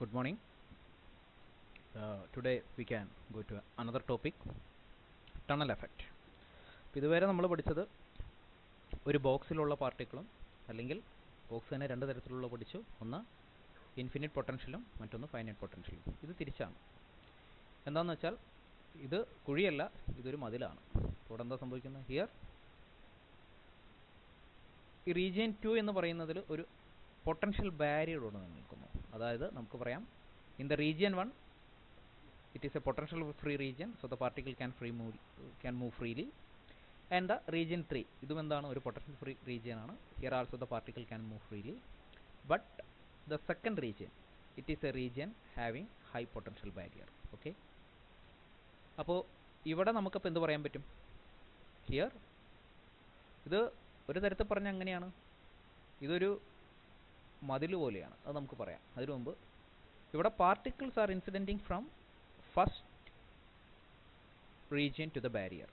Good morning. Today we can go to another topic, tunnel effect. ഇതുവരെ നമ്മൾ പഠിച്ചത് ഒരു ബോക്സിലുള്ള പാർട്ടിക്കിളും അല്ലെങ്കിൽ ബോക്സ് തന്നെ രണ്ട് തരത്തിലുള്ള പഠിച്ചു. ഒന്ന് ഇൻഫിനിറ്റ് പൊട്ടൻഷ്യലും മറ്റൊന്ന് ഫൈനൈറ്റ് പൊട്ടൻഷ്യലും. ഇത് തിരിച്ചാണ്. എന്താണെന്ന് വെച്ചാൽ ഇത് കുഴിയല്ല, ഇതൊരു മതിലാണ്. ഇവിടെ എന്താ സംഭവിക്കുന്നത്? ഹിയർ ഈ റീജിയൻ 2 എന്ന് പറയുന്നതിൽ ഒരു പൊട്ടൻഷ്യൽ ബാരിയറോട് നിൽക്കുന്നു. അതായത് നമുക്ക് പറയാം, in the region 1 it is a potential free region, so the particle can move freely. And the region 3 ഇതും എന്താണ്? ഒരു potential free region ആണ്. Here also the particle can move freely, but the second region, it is a region having high potential barrier. Okay, അപ്പോൾ ഇവിടെ നമുക്കപ്പോൾ എന്ത് പറയാൻ പറ്റും? ഹിയർ ഇത് ഒരു തരത്തിൽ പറഞ്ഞാൽ അങ്ങനെയാണ്, ഇതൊരു മതിൽ പോലെയാണ്. അത് നമുക്ക് പറയാം. അതിനു മുമ്പ് ഇവിടെ particles are incidenting from first region to the barrier.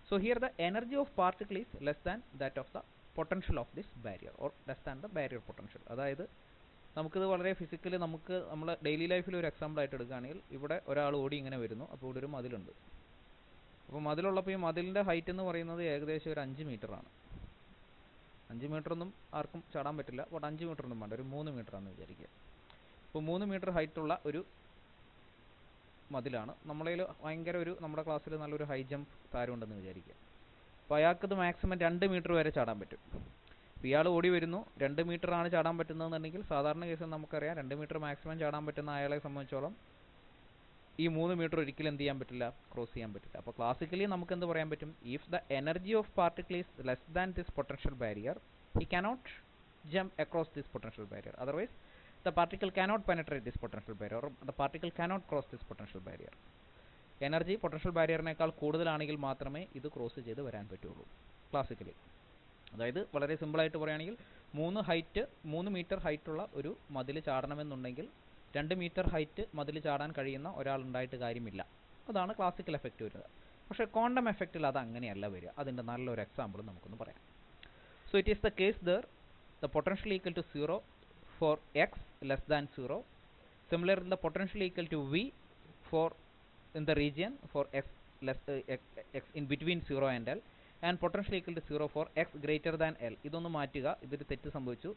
So here the energy of particle is less than that of the potential of this barrier, or less than the barrier potential. അതായത് നമുക്കിത് വളരെ physically നമ്മളെ daily ലൈഫിൽ ഒരു example ആയിട്ട് എടുക്കുകയാണെങ്കിൽ, ഇവിടെ ഒരാൾ ഓടി ഇങ്ങനെ വരുന്നു. അപ്പോൾ ഇവിടെ ഒരു മതിലുണ്ട്. അപ്പോൾ മതിലുള്ളപ്പോൾ ഈ മതിലിൻ്റെ ഹൈറ്റ് എന്ന് പറയുന്നത് ഏകദേശം ഒരു 5 മീറ്ററാണ്. 5 മീറ്ററൊന്നും ആർക്കും ചാടാൻ പറ്റില്ല. ബട്ട് 5 മീറ്ററൊന്നും വേണ്ട, ഒരു 3 മീറ്ററാണെന്ന് വിചാരിക്കുക. അപ്പോൾ 3 മീറ്റർ ഹൈറ്റുള്ള ഒരു മതിലാണ്. നമ്മളതിൽ ഭയങ്കര നമ്മുടെ ക്ലാസ്സിൽ നല്ലൊരു ഹൈ ജമ്പ് താരമുണ്ടെന്ന് വിചാരിക്കുക. അപ്പോൾ അയാൾക്കത് മാക്സിമം 2 മീറ്റർ വരെ ചാടാൻ പറ്റും. അപ്പോൾ ഇയാൾ ഓടി വരുന്നു, 2 മീറ്ററാണ് ചാടാൻ പറ്റുന്നതെന്നുണ്ടെങ്കിൽ സാധാരണ കേസിൽ നമുക്കറിയാം 2 മീറ്റർ മാക്സിമം ചാടാൻ പറ്റുന്ന അയാളെ സംബന്ധിച്ചോളം ഈ 3 മീറ്റർ ഒരിക്കലും എന്ത് ചെയ്യാൻ പറ്റില്ല, ക്രോസ് ചെയ്യാൻ പറ്റില്ല. അപ്പോൾ ക്ലാസിക്കലി നമുക്ക് എന്ത് പറയാൻ പറ്റും? If the energy of particle is less than this potential barrier, he cannot jump across this potential barrier. Otherwise the particle cannot penetrate this potential barrier, or the particle cannot cross this potential barrier. Energy potential ബാരിയറിനേക്കാൾ കൂടുതലാണെങ്കിൽ മാത്രമേ ഇത് cross ചെയ്ത് വരാൻ പറ്റുള്ളൂ classically. അതായത് വളരെ സിമ്പിളായിട്ട് പറയുകയാണെങ്കിൽ 3 മീറ്റർ ഹൈറ്റുള്ള ഒരു മതിൽ ചാടണമെന്നുണ്ടെങ്കിൽ 2 മീറ്റർ ഹൈറ്റ് മതിൽ ചാടാൻ കഴിയുന്ന ഒരാളുണ്ടായിട്ട് കാര്യമില്ല. അതാണ് ക്ലാസിക്കൽ എഫക്റ്റ് വരിക. പക്ഷേ ക്വാണ്ടം എഫക്റ്റിൽ അത് അങ്ങനെയല്ല വരിക. അതിൻ്റെ നല്ലൊരു എക്സാമ്പിൾ നമുക്കൊന്ന് പറയാം. So it is the case there the potential equal to 0 for x less than 0. Similarly, the potential equal to v for in the region for x in between 0 and L, and potential equal to 0 for x greater than L. ഇതൊന്ന് മാറ്റുക, ഇതൊരു തെറ്റ് സംഭവിച്ചു.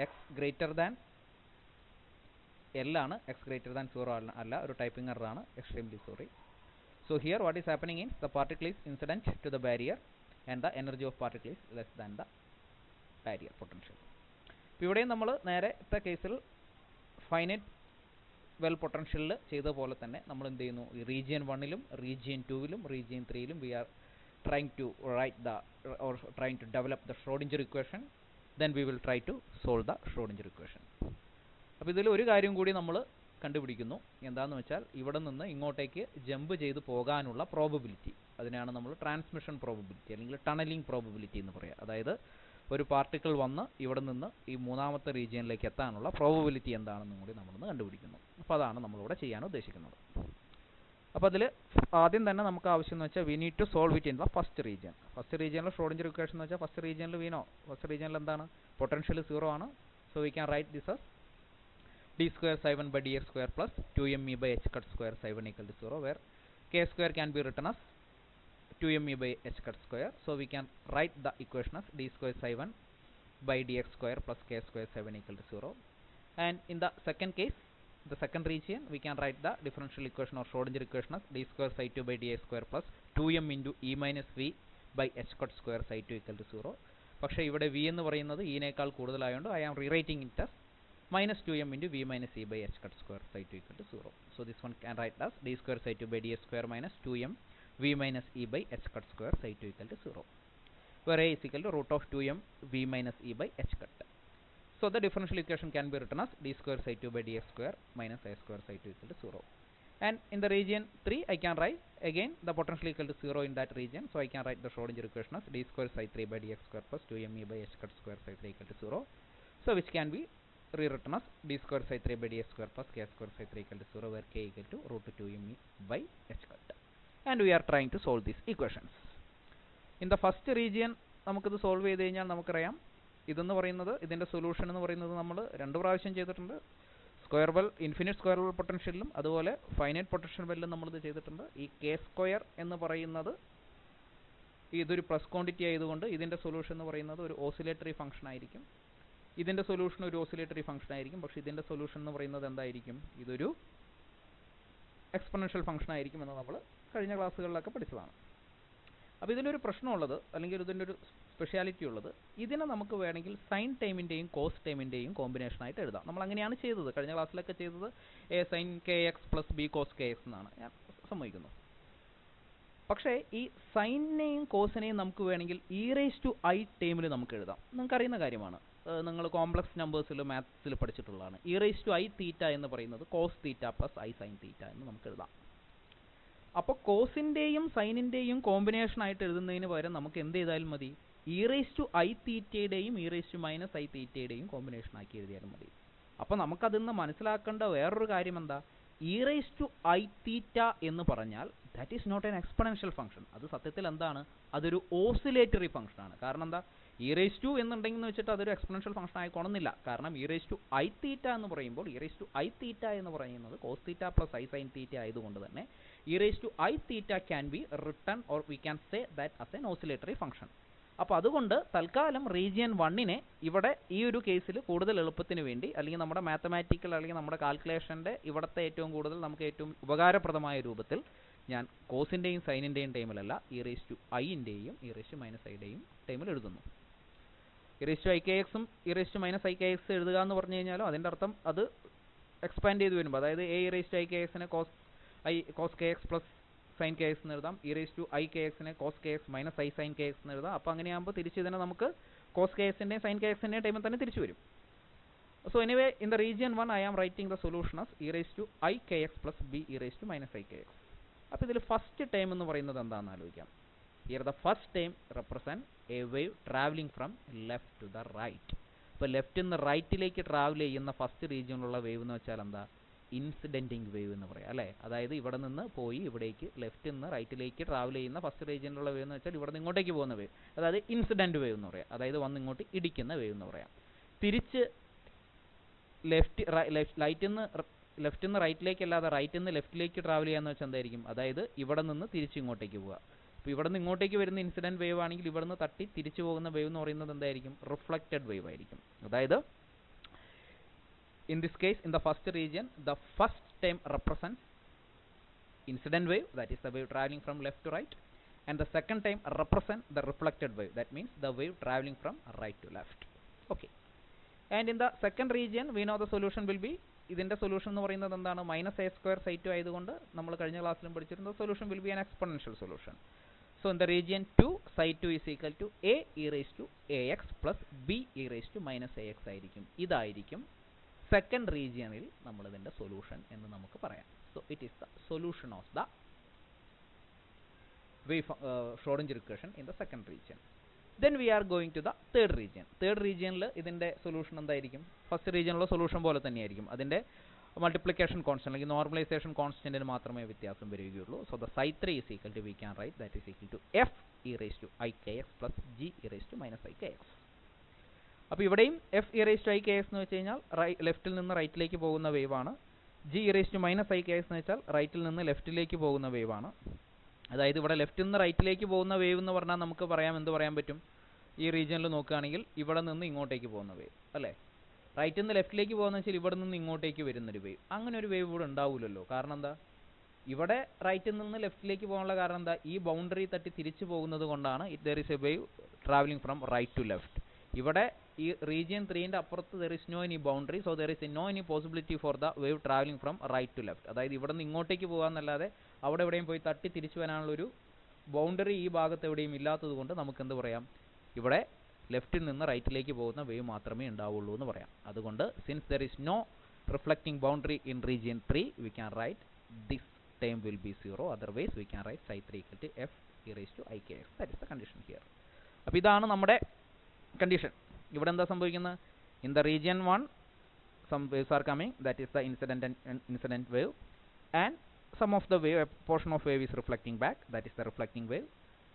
x greater than L ആണ്, x greater than 0 അല്ല, ഒരു typing error ആണ്. Extremely sorry. So here what is happening is the particle is incident to the barrier and the energy of particle is less than the barrier potential. ഇപ്പോൾ ഇവിടെയും നമ്മൾ നേരത്തെ കേസിൽ finite well പൊട്ടൻഷ്യലിൽ ചെയ്ത പോലെ തന്നെ നമ്മൾ എന്ത് ചെയ്യുന്നു? ഈ റീജിയൻ 1ലും റീജിയൻ 2ലും റീജിയൻ 3ലും we are trying to develop the Schrodinger equation. Then we will try to solve the Schrodinger equation. അപ്പോൾ ഇതിൽ ഒരു കാര്യം കൂടി നമ്മൾ കണ്ടുപിടിക്കുന്നു. എന്താണെന്ന് വെച്ചാൽ ഇവിടെ നിന്ന് ഇങ്ങോട്ടേക്ക് ജമ്പ് ചെയ്ത് പോകാനുള്ള പ്രോബബിലിറ്റി, അതിനാണ് നമ്മൾ ട്രാൻസ്മിഷൻ പ്രോബബിലിറ്റി അല്ലെങ്കിൽ ടണലിംഗ് പ്രോബബിലിറ്റി എന്ന് പറയുക. അതായത് ഒരു പാർട്ടിക്കിൾ വന്ന് ഇവിടെ നിന്ന് ഈ മൂന്നാമത്തെ റീജിയനിലേക്ക് എത്താനുള്ള പ്രോബബിലിറ്റി എന്താണെന്നും കൂടി നമ്മളൊന്ന് കണ്ടുപിടിക്കുന്നു. അപ്പോൾ അതാണ് നമ്മളിവിടെ ചെയ്യാൻ ഉദ്ദേശിക്കുന്നത്. അപ്പോൾ അതിൽ ആദ്യം തന്നെ നമുക്ക് ആവശ്യം എന്ന് വെച്ചാൽ we need to solve it in the first region. First റീജിയനിൽ ഷ്രോഡിഞ്ചർ ഇക്വേഷൻ എന്ന് വെച്ചാൽ ഫസ്റ്റ് റീജിയനിൽ ഫസ്റ്റ് റീജിയനിൽ എന്താണ്? പൊട്ടൻഷ്യൽ 0 ആണ്. So we can write this as d square psi 1 by dx square plus 2me by h cut square psi 1 equal to 0, where k square can be written as 2me by h cut square. So we can write the equation as d square psi 1 by dx square plus k square psi 1 equal to 0. And in the second case, the second region, we can write the differential equation or Schrodinger equation as d square psi 2 by dx square plus 2m into e minus v by h cut square psi 2 equal to 0. പക്ഷേ ഇവിടെ v എന്ന് പറയുന്നത് ഈനേക്കാൾ കൂടുതലായതുകൊണ്ട് I am rewriting it as minus 2m into v minus e by h cut square psi 2 equal to 0. So this one can write as d square psi 2 by dx square minus 2m v minus e by h cut square psi 2 equal to 0, where a is equal to root of 2m v minus e by h cut. So the differential equation can be written as d square psi 2 by dx square minus a square psi 2 equal to 0. And in the region 3, I can write again the potential equal to 0 in that region. So I can write the Schrodinger equation as d square psi 3 by dx square plus 2me by h cut square psi 3 equal to 0. So which can be rewritten as d square psi 3 by dx square plus k square psi 3 equal to 0, where k equal to root 2me by h cut. And we are trying to solve these equations. In the first region നമുക്കിത് solve ചെയ്ത് കഴിഞ്ഞാൽ നമുക്കറിയാം ഇതെന്ന് പറയുന്നത്, ഇതിൻ്റെ solution എന്ന് പറയുന്നത് നമ്മൾ 2 പ്രാവശ്യം ചെയ്തിട്ടുണ്ട്. Square well infinite square well പൊട്ടൻഷ്യലിലും അതുപോലെ ഫൈനൈറ്റ് പൊട്ടൻഷ്യൽ വെല്ലും നമ്മളിത് ചെയ്തിട്ടുണ്ട്. ഈ കെ സ്ക്വയർ എന്ന് പറയുന്നത് ഇതൊരു പ്ലസ് ക്വാണ്ടിറ്റി ആയതുകൊണ്ട് ഇതിൻ്റെ സൊല്യൂഷൻ എന്ന് പറയുന്നത് ഒരു ഓസിലേറ്ററി ഫംഗ്ഷൻ ആയിരിക്കും. ഇതിൻ്റെ സൊല്യൂഷൻ ഒരു ഓസിലേറ്ററി ഫംഗ്ഷൻ ആയിരിക്കും. പക്ഷേ ഇതിൻ്റെ സൊല്യൂഷൻ എന്ന് പറയുന്നത് എന്തായിരിക്കും? ഇതൊരു എക്സ്പൊണൻഷ്യൽ ഫംഗ്ഷൻ ആയിരിക്കും എന്ന് നമ്മൾ കഴിഞ്ഞ ക്ലാസ്സുകളിലൊക്കെ പഠിച്ചതാണ്. അപ്പോൾ ഇതിലൊരു പ്രശ്നമുള്ളത്, അല്ലെങ്കിൽ ഇതിൻ്റെ ഒരു സ്പെഷ്യാലിറ്റി ഉള്ളത്, ഇതിനെ നമുക്ക് വേണമെങ്കിൽ സൈൻ ടൈമിൻ്റെയും കോസ് ടൈമിൻ്റെയും കോമ്പിനേഷനായിട്ട് എഴുതാം. നമ്മൾ അങ്ങനെയാണ് ചെയ്തത്, കഴിഞ്ഞ ക്ലാസ്സിലൊക്കെ ചെയ്തത് A sine K X plus B cos K X എന്നാണ് ഞാൻ സമ്മതിക്കുന്നു. പക്ഷേ ഈ സൈനിനെയും കോസിനെയും നമുക്ക് വേണമെങ്കിൽ ഇ റേസ് ടു ഐ ടൈമിൽ നമുക്ക് എഴുതാം. നിങ്ങൾക്കറിയുന്ന കാര്യമാണ്, നിങ്ങൾ കോംപ്ലക്സ് നമ്പേഴ്സിൽ മാത്സിൽ പഠിച്ചിട്ടുള്ളതാണ്. E raise to i theta എന്ന് പറയുന്നത് cos theta plus i sine theta എന്ന് നമുക്ക് എഴുതാം. അപ്പോൾ കോസിൻ്റെയും സൈനിൻ്റെയും കോമ്പിനേഷനായിട്ട് എഴുതുന്നതിന് പകരം നമുക്ക് എന്ത് ചെയ്താലും മതി, ഇ റേസ് ടു ഐ തീറ്റയുടെയും e raise to minus i തീറ്റയുടെയും കോമ്പിനേഷനാക്കി എഴുതിയാലും മതി. അപ്പോൾ നമുക്കതിൽ നിന്ന് മനസ്സിലാക്കേണ്ട വേറൊരു കാര്യം എന്താ, e raise to i theta എന്ന് പറഞ്ഞാൽ that is not an exponential function. അത് സത്യത്തിൽ എന്താണ്, അതൊരു ഓസിലേറ്ററി ഫംഗ്ഷനാണ്. കാരണം എന്താ, ഇ റേസ് ടു എന്നുണ്ടെങ്കിൽ വെച്ചിട്ട് അതൊരു എക്സ്പൊണൻഷ്യൽ ഫംഗ്ഷൻ ആയിക്കോണമെന്നില്ല. കാരണം e raise to i theta എന്ന് പറയുമ്പോൾ e raise to i theta എന്ന് പറയുന്നത് cos theta plus i sine theta ആയതുകൊണ്ട് തന്നെ e raise to i theta can be written or we can say that as an oscillatory function. അപ്പോൾ അതുകൊണ്ട് തൽക്കാലം region 1നെ ഇവിടെ ഈ ഒരു കേസിൽ കൂടുതൽ എളുപ്പത്തിന് വേണ്ടി, അല്ലെങ്കിൽ നമ്മുടെ മാത്തമാറ്റിക്കൽ അല്ലെങ്കിൽ നമ്മുടെ കാൽക്കുലേഷൻ്റെ ഇവിടുത്തെ ഏറ്റവും കൂടുതൽ നമുക്ക് ഏറ്റവും ഉപകാരപ്രദമായ രൂപത്തിൽ ഞാൻ കോസിൻ്റെയും സൈനിൻ്റെയും ടൈമിലല്ല ഇ റേസ് ടു ഐൻ്റെയും ഇ റേസ് ടു മൈനസ് ഐയുടെയും ടൈമിൽ എഴുതുന്നു. E raise to i k എക്സും e raise to minus i k x എഴുതുക എന്ന് പറഞ്ഞു കഴിഞ്ഞാലും അതിൻ്റെ അർത്ഥം അത് എക്സ്പാൻഡ് ചെയ്ത് വരുമ്പോൾ, അതായത് A E raise to i k എക്സിനെ cos K X plus sine K x എന്ന് എഴുതാം, e raise to i k എക്സിനെ cos K x minus i sine K x എന്ന് എഴുതാം. അപ്പോൾ അങ്ങനെയാകുമ്പോൾ തിരിച്ച് ഇതിനെ നമുക്ക് കോസ് കെ എക്സിൻ്റെയും സൈൻ കെ എക്സിൻ്റെയും ടൈമിൽ തന്നെ തിരിച്ചു വരും. So anyway, in the region 1 I am writing the solution as e raised to I kx plus b e raised to minus I kx. അപ്പോൾ ഇതിൽ ഫസ്റ്റ് ടൈം എന്ന് പറയുന്നത് എന്താണെന്ന് ആലോചിക്കാം. Here the first term represent a wave traveling from left to the right. അപ്പോൾ ലെഫ്റ്റിൽ നിന്ന് റൈറ്റിലേക്ക് ട്രാവൽ ചെയ്യുന്ന ഫസ്റ്റ് റീജിയനിലുള്ള വേവ് എന്ന് വെച്ചാൽ എന്താ, ഇൻസിഡൻറ്റിംഗ് വേവ് എന്ന് പറയാം അല്ലേ. അതായത് ഇവിടെ നിന്ന് പോയി ഇവിടേക്ക് ലെഫ്റ്റിൽ നിന്ന് റൈറ്റിലേക്ക് ട്രാവൽ ചെയ്യുന്ന ഫസ്റ്റ് റീജിയനിലുള്ള വേവ് എന്ന് വെച്ചാൽ ഇവിടെ നിന്ന് ഇങ്ങോട്ടേക്ക് പോകുന്ന വേവ്, അതായത് ഇൻസിഡൻറ്റ് വേവ് എന്ന് പറയാം. അതായത് വന്ന് ഇങ്ങോട്ട് ഇടിക്കുന്ന വേവ് എന്ന് പറയാം. തിരിച്ച് ലെഫ്റ്റിൽ നിന്ന് റൈറ്റിലേക്ക് അല്ലാതെ റൈറ്റിൽ നിന്ന് ലെഫ്റ്റിലേക്ക് ട്രാവൽ ചെയ്യാന്ന് വെച്ചാൽ എന്തായിരിക്കും, അതായത് ഇവിടെ നിന്ന് തിരിച്ച് ഇങ്ങോട്ടേക്ക് പോവുക. അപ്പോൾ ഇവിടെ നിന്ന് ഇങ്ങോട്ടേക്ക് വരുന്ന ഇൻസിഡൻറ്റ് വേവ് ആണെങ്കിൽ ഇവിടെ നിന്ന് തട്ടി തിരിച്ചു പോകുന്ന വേവ് എന്ന് പറയുന്നത് എന്തായിരിക്കും, റിഫ്ലക്റ്റഡ് വേവ് ആയിരിക്കും. അതായത് in this case in the first region the first term represents incident wave, that is the wave traveling from left to right, and the second term represents the reflected wave, that means the wave traveling from right to left. Okay, and in the second region we know the solution will be, ഇതിൻ്റെ solution എന്ന് പറയുന്നത് എന്താണ്, minus A square psi two ആയതുകൊണ്ട് നമ്മൾ കഴിഞ്ഞ ക്ലാസ്സിലും പഠിച്ചിരുന്ന solution will be an exponential solution. So in the region 2 psi two is equal to A E raise to A X plus B E raise to minus A X ആയിരിക്കും. ഇതായിരിക്കും second റീജിയനിൽ നമ്മളിതിൻ്റെ solution എന്ന് നമുക്ക് പറയാം. So it is the solution of the wave Schrodinger equation in the second region. Then we are going to the third region. Third regionിൽ ഇതിൻ്റെ solution എന്തായിരിക്കും, ഫസ്റ്റ് റീജിയനിലുള്ള സൊല്യൂഷൻ പോലെ തന്നെയായിരിക്കും. അതിൻ്റെ മൾട്ടിപ്ലിക്കേഷൻ കോൺസ്റ്റന്റ് അല്ലെങ്കിൽ നോർമലൈസേഷൻ കോൺസ്റ്റന്റിന് മാത്രമേ വ്യത്യാസം വരികയുള്ളൂ. So the psi 3 is equal to, we can write that is equal to f e raised to I kx plus g e raised to minus I kx. അപ്പോൾ ഇവിടെയും f e raised to I kx എന്ന് വെച്ച് കഴിഞ്ഞാൽ ലെഫ്റ്റിൽ നിന്ന് റൈറ്റിലേക്ക് പോകുന്ന wave ആണ്. g e raised to minus I kx എന്ന് വെച്ചാൽ റൈറ്റിൽ നിന്ന് ലെഫ്റ്റിലേക്ക് പോകുന്ന വേവ് ആണ്. അതായത് ഇവിടെ ലെഫ്റ്റിൽ നിന്ന് റൈറ്റിലേക്ക് പോകുന്ന വേവ് എന്ന് പറഞ്ഞാൽ നമുക്ക് പറയാം, എന്ത് പറയാൻ പറ്റും, ഈ റീജിയനിൽ നോക്കുകയാണെങ്കിൽ ഇവിടെ നിന്ന് ഇങ്ങോട്ടേക്ക് പോകുന്ന വേവ് അല്ലേ. റൈറ്റിൽ നിന്ന് ലെഫ്റ്റിലേക്ക് പോകുന്ന വെച്ചാൽ ഇവിടെ നിന്ന് ഇങ്ങോട്ടേക്ക് വരുന്നൊരു വേവ്. അങ്ങനെ ഒരു വേവ് ഇവിടെ ഉണ്ടാവില്ലല്ലോ. കാരണം എന്താ, ഇവിടെ റൈറ്റിൽ നിന്ന് ലെഫ്റ്റിലേക്ക് പോകാനുള്ള കാരണം എന്താ, ഈ ബൗണ്ടറി തട്ടി തിരിച്ചു പോകുന്നത് കൊണ്ടാണ് there is a wave travelling from right to left. ഇവിടെ ഈ റീജിയൻ 3ൻ്റെ അപ്പുറത്ത് there is no any boundary, so there is no any possibility for the wave travelling from right to left. അതായത് ഇവിടെ നിന്ന് ഇങ്ങോട്ടേക്ക് പോകാമെന്നല്ലാതെ അവിടെ എവിടെയും പോയി തട്ടി തിരിച്ചു വരാനുള്ളൊരു ബൗണ്ടറി ഈ ഭാഗത്ത് എവിടെയും ഇല്ലാത്തത് കൊണ്ട് നമുക്ക് എന്ത് പറയാം, ഇവിടെ ലെഫ്റ്റിൽ നിന്ന് റൈറ്റിലേക്ക് പോകുന്ന വേവ് മാത്രമേ ഉണ്ടാവുള്ളൂ എന്ന് പറയാം. അതുകൊണ്ട് since there is no reflecting boundary in region 3 we can write this time will be 0, otherwise we can write psi 3 equal to f e raised to I kx. That is the condition here. അപ്പോൾ ഇതാണ് നമ്മുടെ condition. ഇവിടെ എന്താ സംഭവിക്കുന്നത്, in the region 1 some waves are coming, that is the incident wave, and some of the wave, a portion of wave is reflecting back, that is the reflecting wave.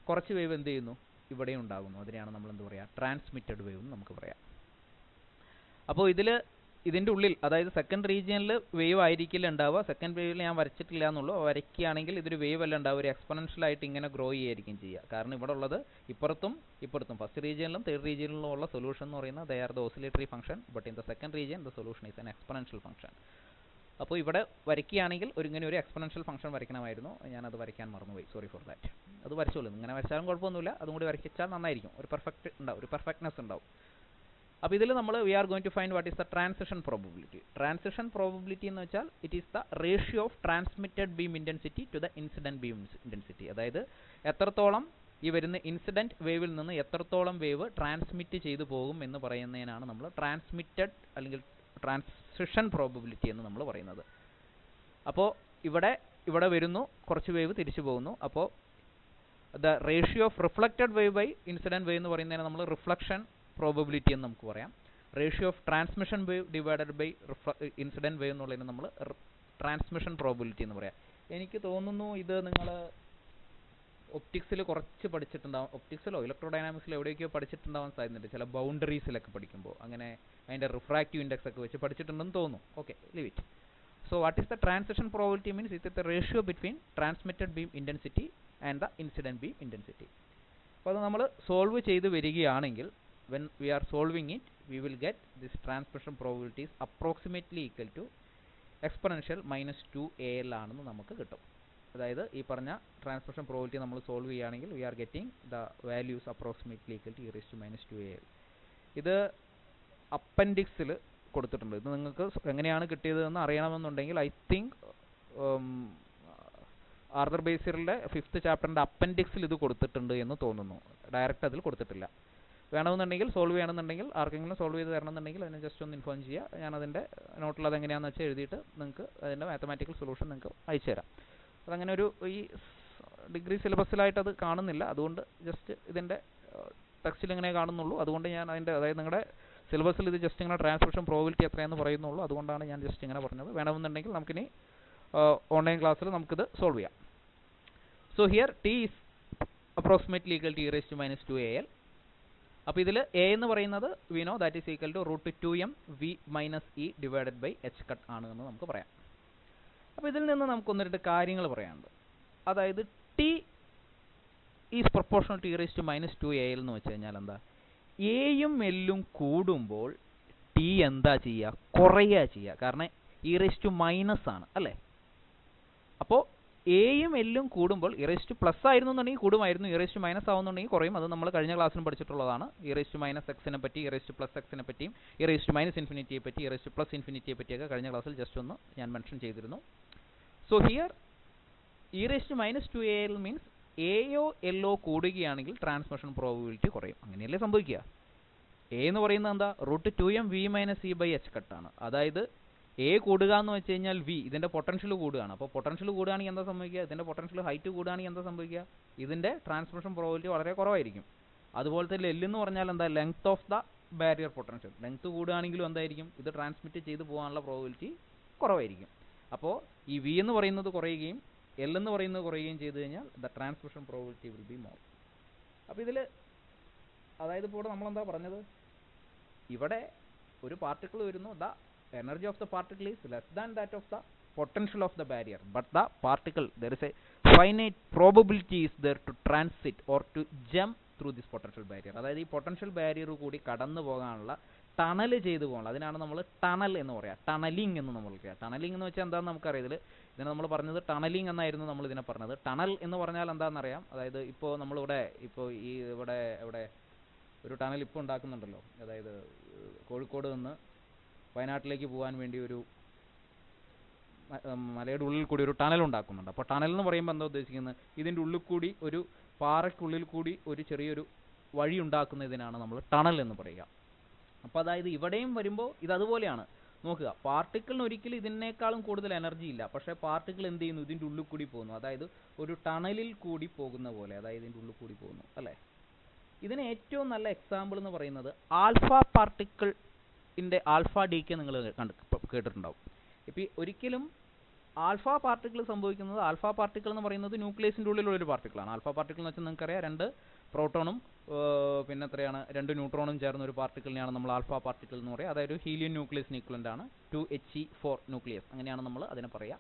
കുറച്ച് wave എന്ത് ചെയ്യുന്നു, ഇവിടെ ഉണ്ടാകുന്നു. അതിനെയാണ് നമ്മൾ എന്ത് പറയുക, ട്രാൻസ്മിറ്റഡ് വേവ് എന്ന് നമുക്ക് പറയാം. അപ്പോൾ ഇതിൽ ഇതിൻ്റെ ഉള്ളിൽ, അതായത് സെക്കൻഡ് റീജിയനിൽ വേവ് ആയിരിക്കില്ല ഉണ്ടാവുക. സെക്കൻഡ് വേവിൽ ഞാൻ വരച്ചിട്ടില്ല എന്നുള്ളൂ. വരയ്ക്കുകയാണെങ്കിൽ ഇതൊരു വേവ് അല്ല ഉണ്ടാവുക, ഒരു എക്സ്പൊണൻഷ്യലായിട്ട് ഇങ്ങനെ ഗ്രോ ചെയ്യായിരിക്കും ചെയ്യുക. കാരണം ഇവിടെ ഉള്ളത് ഇപ്പുറത്തും ഫസ്റ്റ് റീജിയനിലും തേർഡ് റീജിയനിലും ഉള്ള സൊല്യൂഷൻ എന്ന് പറയുന്നത് they are the oscillatory function, but in the second region the solution is an exponential function. അപ്പോൾ ഇവിടെ വരയ്ക്കുകയാണെങ്കിൽ ഇങ്ങനെ ഒരു എക്സ്പൊണൻഷ്യൽ ഫംഗ്ഷൻ വരയ്ക്കണമായിരുന്നു. ഞാനത് വരയ്ക്കാൻ മറന്നുപോയി, സോറി ഫോർ ദാറ്റ്. അത് വരച്ചോളൂ, ഇങ്ങനെ വരച്ചാലും കുഴപ്പമൊന്നുമില്ല, അതും കൂടി വരച്ചാൽ നന്നായിരിക്കും, ഒരു പെർഫെക്റ്റ്നെസ് ഉണ്ടാവും. അപ്പോൾ ഇതിൽ നമ്മൾ we are going to find what is the transition probability. Transition probability എന്ന് വെച്ചാൽ it is the ratio of transmitted beam intensity to the incident beam intensity. അതായത് എത്രത്തോളം ഈ വരുന്ന ഇൻസിഡൻറ്റ് വേവിൽ നിന്ന് എത്രത്തോളം വേവ് ട്രാൻസ്മിറ്റ് ചെയ്തു പോകും എന്ന് പറയുന്നതിനാണ് നമ്മൾ ട്രാൻസ്മിറ്റഡ് അല്ലെങ്കിൽ ട്രാൻസിഷൻ പ്രോബബിലിറ്റി എന്ന് നമ്മൾ പറയുന്നത്. അപ്പോൾ ഇവിടെ വരുന്നു, കുറച്ച് വേവ് തിരിച്ചു പോകുന്നു. അപ്പോൾ the ratio of reflected wave by incident wave എന്ന് പറയുന്നതിന് നമ്മൾ റിഫ്ലക്ഷൻ പ്രോബബിലിറ്റി എന്ന് നമുക്ക് പറയാം. Ratio of transmission wave divided by incident wave എന്നുള്ളതിന് നമ്മൾ ട്രാൻസ്മിഷൻ പ്രോബബിലിറ്റി എന്ന് പറയാം. എനിക്ക് തോന്നുന്നു ഇത് നിങ്ങൾ ഒപ്റ്റിക്സിൽ കുറച്ച് പഠിച്ചിട്ടുണ്ടാവും, ഒപ്റ്റിക്സിലോ ഇലക്ട്രോഡൈനാമിക്സിലോ എവിടെയൊക്കെയോ പഠിച്ചിട്ടുണ്ടാവാൻ സാധ്യതയുണ്ട്, ചില ബൗണ്ടറീസിലൊക്കെ പഠിക്കുമ്പോൾ അങ്ങനെ അതിൻ്റെ റിഫ്രാക്റ്റീവ് ഇൻഡെക്സ് ഒക്കെ വെച്ച് പഠിച്ചിട്ടുണ്ടെന്ന് തോന്നുന്നു. Okay, leave it. So what is the transition probability means it the ratio between transmitted beam intensity and the incident beam intensity. അപ്പോൾ അത് നമ്മൾ സോൾവ് ചെയ്ത് വരികയാണെങ്കിൽ when we are solving it we will get this transmission probability is approximately equal to exponential minus 2al ആണെന്ന് നമുക്ക് കിട്ടും. അതായത് ഈ പറഞ്ഞ ട്രാൻസ്മിഷൻ പ്രോബബിലിറ്റി നമ്മൾ സോൾവ് ചെയ്യുകയാണെങ്കിൽ we are getting the values approximately equal to e raised to minus 2al. ഇത് അപ്പൻഡിക്സിൽ കൊടുത്തിട്ടുണ്ട്. ഇത് നിങ്ങൾക്ക് എങ്ങനെയാണ് കിട്ടിയതെന്ന് അറിയണമെന്നുണ്ടെങ്കിൽ ഐ തിങ്ക് ആർതർ ബേസിറിൻ്റെ 5th ചാപ്റ്ററിൻ്റെ അപ്പൻഡിക്സിൽ ഇത് കൊടുത്തിട്ടുണ്ട് എന്ന് തോന്നുന്നു. ഡയറക്റ്റ് അതിൽ കൊടുത്തിട്ടില്ല. വേണമെന്നുണ്ടെങ്കിൽ സോൾവ് ചെയ്യണമെന്നുണ്ടെങ്കിൽ ആർക്കെങ്കിലും സോൾവ് ചെയ്ത് തരണമെന്നുണ്ടെങ്കിൽ അതിനെ ജസ്റ്റ് ഒന്ന് ഇൻഫോം ചെയ്യുക. ഞാനതിൻ്റെ നോട്ടിൽ അതെങ്ങനെയാണെന്ന് വെച്ചാൽ എഴുതിയിട്ട് നിങ്ങൾക്ക് അതിൻ്റെ മാത്തമാറ്റിക്കൽ സൊല്യൂഷൻ നിങ്ങൾക്ക് അയച്ചു തരാം. അതങ്ങനെ ഒരു ഈ ഡിഗ്രി സിലബസിലായിട്ട് അത് കാണുന്നില്ല, അതുകൊണ്ട് ജസ്റ്റ് ഇതിൻ്റെ ടെക്സ്റ്റിൽ ഇങ്ങനെ കാണുന്നുള്ളൂ. അതുകൊണ്ട് ഞാൻ അതിൻ്റെ, അതായത് നിങ്ങളുടെ സിലബസിൽ ഇത് ജസ്റ്റ് ഇങ്ങനെ ട്രാൻസ്മിഷൻ പ്രോബബിലിറ്റി എത്രയാണെന്ന് പറയുന്നുള്ളൂ. അതുകൊണ്ടാണ് ഞാൻ ജസ്റ്റ് ഇങ്ങനെ പറഞ്ഞത്. വേണമെന്നുണ്ടെങ്കിൽ നമുക്കിനി ഓൺലൈൻ ക്ലാസ്സിൽ നമുക്കിത് സോൾവ് ചെയ്യാം. So here T is approximately equal to e raised to minus 2al. അപ്പോൾ ഇതിൽ എ എന്ന് പറയുന്നത് we know that is equal to √2m v minus E divided by h cut ആണ് എന്ന് നമുക്ക് പറയാം. അപ്പോൾ ഇതിൽ നിന്ന് നമുക്ക് 1-2 കാര്യങ്ങൾ പറയാനുണ്ട്. അതായത് T is proportional to e raised to minus 2al എന്ന് വെച്ച് കഴിഞ്ഞാൽ എന്താ, എയും എല്ലും കൂടുമ്പോൾ ടി എന്താ ചെയ്യുക, കുറയുക ചെയ്യുക. കാരണം e raised to മൈനസ് ആണ് അല്ലേ. അപ്പോൾ എയും എല്ലും കൂടുമ്പോൾ e raised to പ്ലസ് ആയിരുന്നു എന്നുണ്ടെങ്കിൽ കൂടുമായിരുന്നു, e raised to മൈനസ് ആവുന്നുണ്ടെങ്കിൽ കുറയും. അത് നമ്മൾ കഴിഞ്ഞ ക്ലാസ്സിലും പഠിച്ചിട്ടുള്ളതാണ്. e raised to മൈനസ് എക്സിനെ പറ്റി, e raised to പ്ലസ് എക്സിനെ പറ്റിയും, e raised to മൈനസ് ഇൻഫിനിറ്റിയെ പറ്റി, e raised to പ്ലസ് ഇൻഫിനിറ്റിയെ പറ്റിയൊക്കെ കഴിഞ്ഞ ക്ലാസ്സിൽ ജസ്റ്റ് ഒന്ന് ഞാൻ മെൻഷൻ ചെയ്തിരുന്നു. So here e raised to minus 2al means എയോ എല്ലോ കൂടുകയാണെങ്കിൽ ട്രാൻസ്മിഷൻ പ്രോബബിലിറ്റി കുറയും. അങ്ങനെയല്ലേ സംഭവിക്കുക. എ എന്ന് പറയുന്നത് എന്താ, √2m v minus E by h കട്ടാണ്. അതായത് എ കൂടുക എന്ന് വെച്ച് കഴിഞ്ഞാൽ വി, ഇതിൻ്റെ പൊട്ടൻഷ്യൽ കൂടുകയാണ്. അപ്പോൾ പൊട്ടൻഷ്യൽ കൂടുകയാണെങ്കിൽ എന്താ സംഭവിക്കുക, ഇതിൻ്റെ പൊട്ടൻഷ്യൽ ഹൈറ്റ് കൂടുകയാണെങ്കിൽ എന്താ സംഭവിക്കുക, ഇതിൻ്റെ ട്രാൻസ്മിഷൻ പ്രോബബിലിറ്റി വളരെ കുറവായിരിക്കും. അതുപോലെ തന്നെ എൽ എന്ന് പറഞ്ഞാൽ എന്താ, length of the barrier potential. Length കൂടുകയാണെങ്കിലും എന്തായിരിക്കും, ഇത് ട്രാൻസ്മിറ്റ് ചെയ്ത് പോകാനുള്ള പ്രോബബിലിറ്റി കുറവായിരിക്കും. അപ്പോൾ ഈ വി എന്ന് പറയുന്നത് കുറയുകയും എൽ എന്ന് പറയുന്നത് കുറയുകയും ചെയ്ത് കഴിഞ്ഞാൽ the transmission probability will be more. അപ്പോൾ ഇതിൽ അതായത് ഇപ്പോൾ ഇവിടെ നമ്മളെന്താ പറഞ്ഞത്, ഇവിടെ ഒരു പാർട്ടിക്കിൾ വരുന്നു, the energy of the particle is less than that of the potential of the barrier, but the particle, there is a finite probability is there to transit or to jump through this potential barrier. അതായത് ഈ potential barrier കൂടി കടന്നു പോകാനുള്ള, tunnel ചെയ്തു പോകണം, അതിനാണ് നമ്മൾ tunnel എന്ന് പറയുക, ടണലിംഗ് എന്ന് നമ്മൾ പറയുക. ടണലിംഗ് എന്ന് വെച്ചാൽ എന്താണെന്ന് നമുക്കറിയാം. ഇതിനെ നമ്മൾ പറഞ്ഞത് ടണലിംഗ് എന്നായിരുന്നു നമ്മൾ ഇതിനെ പറഞ്ഞത്. ടണൽ എന്ന് പറഞ്ഞാൽ എന്താണെന്നറിയാം, അതായത് ഇപ്പോൾ നമ്മളിവിടെ ഇവിടെ ഒരു ടണൽ ഇപ്പോൾ ഉണ്ടാക്കുന്നുണ്ടല്ലോ, അതായത് കോഴിക്കോട് നിന്ന് വയനാട്ടിലേക്ക് പോകാൻ വേണ്ടി ഒരു മലയുടെ ഉള്ളിൽ കൂടി ഒരു ടണൽ ഉണ്ടാക്കുന്നുണ്ട്. അപ്പോൾ ടണൽ എന്ന് പറയുമ്പോൾ എന്താ ഉദ്ദേശിക്കുന്നത്, ഇതിൻ്റെ ഉള്ളിൽ കൂടി, ഒരു പാറയ്ക്കുള്ളിൽ കൂടി ഒരു ചെറിയൊരു വഴി ഉണ്ടാക്കുന്നതിനാണ് നമ്മൾ ടണൽ എന്ന് പറയുക. അപ്പോൾ അതായത് ഇവിടെയും വരുമ്പോൾ ഇതതുപോലെയാണ്. നോക്കുക, പാർട്ടിക്കിളിന് ഒരിക്കലും ഇതിനേക്കാളും കൂടുതൽ എനർജി ഇല്ല, പക്ഷേ പാർട്ടിക്കിൾ എന്ത് ചെയ്യുന്നു, ഇതിൻ്റെ ഉള്ളിൽ കൂടി പോകുന്നു. അതായത് ഒരു ടണലിൽ കൂടി പോകുന്ന പോലെ, അതായത് ഇതിൻ്റെ ഉള്ളിൽ കൂടി പോകുന്നു അല്ലേ. ഇതിന് ഏറ്റവും നല്ല എക്സാമ്പിൾ എന്ന് പറയുന്നത് ആൽഫ പാർട്ടിക്കിൾ ൻ്റെ ആൽഫ ഡീക്കെ നിങ്ങൾ കേട്ടിട്ടുണ്ടാവും. ഇപ്പോൾ ഒരിക്കലും ആൽഫ പാർട്ടിക്കിൾ സംഭവിക്കുന്നത്, ആൽഫ പാർട്ടിക്കിൾ എന്ന് പറയുന്നത് ന്യൂക്ലിയസിൻ്റെ ഉള്ളിലുള്ള ഒരു പാർട്ടിക്കിളാണ്. ആൽഫ പാർട്ടിക്കിൾ എന്ന് വെച്ചാൽ നിങ്ങൾക്കറിയാം, 2 പ്രോട്ടോണും പിന്നെ എത്രയാണ് 2 ന്യൂട്രോണും ചേർന്ന ഒരു പാർട്ടിക്കിളിനെയാണ് നമ്മൾ ആൽഫ പാർട്ടിക്കിൾ എന്ന് പറയുക. അതായത് ഒരു ഹീലിയം ന്യൂക്ലിയസിന് ഈക്വലൻ്റ് ആണ്, 2He4 ന്യൂക്ലിയസ്, അങ്ങനെയാണ് നമ്മൾ അതിനെ പറയുക.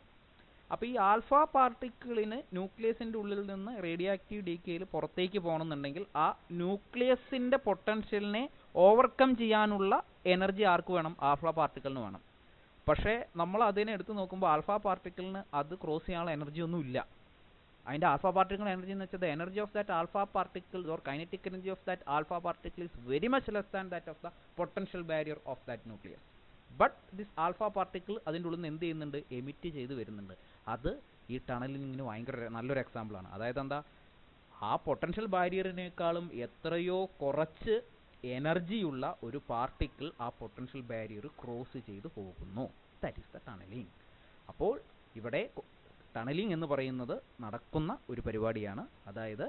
അപ്പോൾ ഈ ആൽഫ പാർട്ടിക്കിളിന് ന്യൂക്ലിയസിൻ്റെ ഉള്ളിൽ നിന്ന് റേഡിയോ ആക്റ്റീവ് ഡീക്കേയിൽ പുറത്തേക്ക് പോകണമെന്നുണ്ടെങ്കിൽ ആ ന്യൂക്ലിയസിൻ്റെ പൊട്ടൻഷ്യലിനെ ഓവർകം ചെയ്യാനുള്ള എനർജി ആർക്ക് വേണം? ആൽഫ പാർട്ടിക്കിളിന് വേണം. പക്ഷേ നമ്മൾ അതിനെ എടുത്ത് നോക്കുമ്പോൾ ആൽഫ പാർട്ടിക്കിളിന് അത് ക്രോസ് ചെയ്യാനുള്ള എനർജി ഒന്നും ഇല്ല. അതിൻ്റെ ആൽഫ പാർട്ടിക്കിൾ എനർജി എന്ന് വെച്ചാൽ energy of that alpha particle or kinetic energy of that alpha particle is very much less than that of the potential barrier of that nucleus. But this alpha particle അതിൻ്റെ ഉള്ളിൽ നിന്ന് എന്ത് ചെയ്യുന്നുണ്ട്? Emit ചെയ്ത് വരുന്നുണ്ട്. അത് ഈ ടണലിങ്ങിന് ഭയങ്കര നല്ലൊരു എക്സാമ്പിളാണ്. അതായത് എന്താ, ആ പൊട്ടൻഷ്യൽ ബാരിയറിനേക്കാളും എത്രയോ കുറച്ച് എനർജിയുള്ള ഒരു പാർട്ടിക്കിൾ ആ പൊട്ടൻഷ്യൽ ബാരിയർ ക്രോസ് ചെയ്ത് പോകുന്നു. That is the tunnelling. അപ്പോൾ ഇവിടെ ടണലിങ് എന്ന് പറയുന്നത് നടക്കുന്ന ഒരു പരിപാടിയാണ്. അതായത്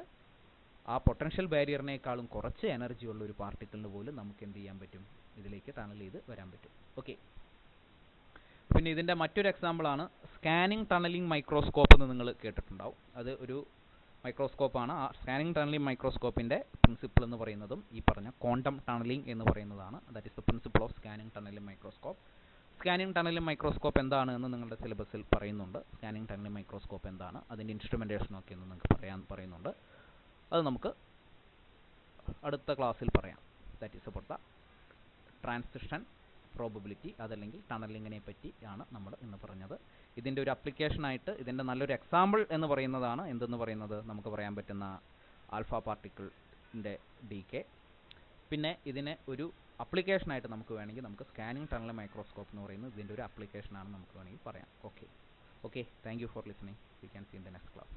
ആ പൊട്ടൻഷ്യൽ ബാരിയറിനേക്കാളും കുറച്ച് എനർജിയുള്ള ഒരു പാർട്ടിക്കിളിന് പോലും നമുക്ക് എന്ത് ചെയ്യാൻ പറ്റും? ഇതിലേക്ക് ടണൽ ചെയ്ത് വരാൻ പറ്റും. ഓക്കെ. പിന്നെ ഇതിൻ്റെ മറ്റൊരു എക്സാമ്പിളാണ് സ്കാനിങ് ടണലിംഗ് മൈക്രോസ്കോപ്പ് എന്ന് നിങ്ങൾ കേട്ടിട്ടുണ്ടാവും. അത് ഒരു മൈക്രോസ്കോപ്പാണ്. ആ സ്കാനിങ് ടണലിംഗ് മൈക്രോസ്കോപ്പിൻ്റെ പ്രിൻസിപ്പിൾ എന്ന് പറയുന്നതും ഈ പറഞ്ഞ ക്വാണ്ടം ടണലിംഗ് എന്ന് പറയുന്നതാണ്. That is the principle of scanning tunnelling microscope. Scanning tunnelling microscope എന്താണ് എന്ന് നിങ്ങളുടെ സിലബസിൽ പറയുന്നുണ്ട്. സ്കാനിങ് ടണലിംഗ് മൈക്രോസ്കോപ്പ് എന്താണ്, അതിൻ്റെ ഇൻസ്ട്രുമെൻറ്റേഷനൊക്കെ എന്ന് നിങ്ങൾക്ക് പറയുന്നുണ്ട്. അത് നമുക്ക് അടുത്ത ക്ലാസ്സിൽ പറയാം. That is about the transition probability, അതല്ലെങ്കിൽ ടണലിങ്ങിനെ പറ്റിയാണ് നമ്മൾ ഇന്ന് പറഞ്ഞത്. ഇതിൻ്റെ ഒരു അപ്ലിക്കേഷനായിട്ട് ഇതിൻ്റെ നല്ലൊരു എക്സാമ്പിൾ എന്ന് പറയുന്നതാണ് എന്തെന്ന് പറയുന്നത്, നമുക്ക് പറയാൻ പറ്റുന്ന ആൽഫ പാർട്ടിക്കിളിൻ്റെ ഡീകെ. പിന്നെ ഇതിനെ ഒരു അപ്ലിക്കേഷനായിട്ട് നമുക്ക് വേണമെങ്കിൽ നമുക്ക് സ്കാനിങ് ടണൽ മൈക്രോസ്കോപ്പ് എന്ന് പറയുന്നത് ഇതിൻ്റെ ഒരു അപ്ലിക്കേഷനാണ് നമുക്ക് വേണമെങ്കിൽ പറയാം. Okay, thank you for listening. We can see in the next class.